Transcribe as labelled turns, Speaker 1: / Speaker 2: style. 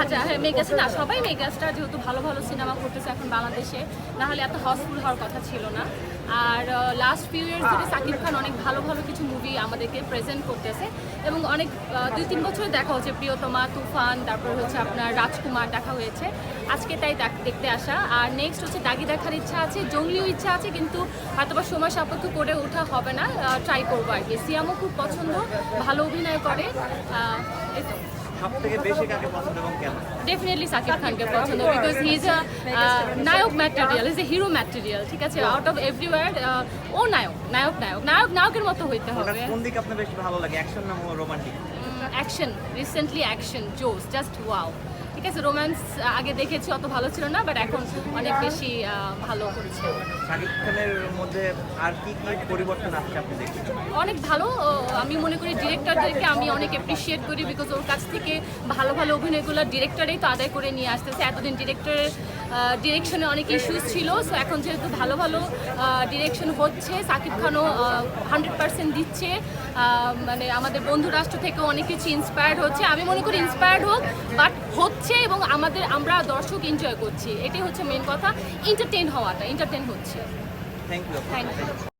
Speaker 1: রাজা, হ্যাঁ মেগাস্টার না, সবাই মেগাস্টার, যেহেতু ভালো ভালো সিনেমা করতেছে এখন বাংলাদেশে, না হলে এত হাউসফুল হওয়ার কথা ছিল না। আর লাস্ট ফিউ ইয়ার্স ধরে সাকিব খান অনেক ভালো ভালো কিছু মুভি আমাদেরকে প্রেজেন্ট করতেছে এবং অনেক 2-3 বছরে দেখা হচ্ছে প্রিয়তমা, তুফান, তারপর হচ্ছে আপনার রাজকুমার দেখা হয়েছে, আজকে তাই দেখতে আসা। আর নেক্সট হচ্ছে দাগি দেখার ইচ্ছা আছে, জঙ্গলিও ইচ্ছা আছে, কিন্তু হয়তোবা সময় সাপেক্ষ করে ওঠা হবে না, ট্রাই করবো আর কি। সিয়ামও খুব পছন্দ, ভালো অভিনয় করে, এই তো।
Speaker 2: সবথেকে বেশি কাকে পছন্দ এবং কেন?
Speaker 1: ডেফিনেটলি সাকিব খানকে পছন্দ, বিকজ হি ইজ নায়ক material, is a hero material, ঠিক আছে? আউট অফ এভরিওয়ার ও নায়কের মতো হইতে হবে।
Speaker 2: কোন দিকে আপনার বেশি ভালো লাগে, অ্যাকশন না রোমান্টিক?
Speaker 1: অ্যাকশন, রিসেন্টলি অ্যাকশন জোস, জাস্ট ওয়াও, ঠিক আছে? রোম্যান্স আগে দেখেছি, অত ভালো ছিল না, বাট এখন অনেক বেশি ভালো করেছে।
Speaker 2: শাকিব খানের মধ্যে আর কি কি পরিবর্তন আসছে আপনি দেখছেন?
Speaker 1: অনেক ভালো, আমি মনে করি ডিরেক্টরদেরকে আমি অনেক অ্যাপ্রিসিয়েট করি, বিকজ ওর কাছ থেকে ভালো ভালো অভিনয়গুলো ডিরেক্টরেই তো আদায় করে নিয়ে আসতেছে। এতদিন ডিরেক্টরের ডিরেকশনে অনেক ইস্যুস ছিল, সো এখন যেহেতু ভালো ভালো ডিরেকশন হচ্ছে, সাকিব খানও 100% দিচ্ছে, মানে আমাদের বন্ধু রাষ্ট্র থেকেও অনেক কিছু ইন্সপায়ার্ড হচ্ছে। আমি মনে করি ইন্সপায়ার্ড হোক, বাট হচ্ছে এবং আমরা দর্শক এনজয় করছি, এটাই হচ্ছে মেন কথা। এন্টারটেইন হওয়াটা, এন্টারটেইন হচ্ছে।
Speaker 2: Thank you.
Speaker 1: Thank you.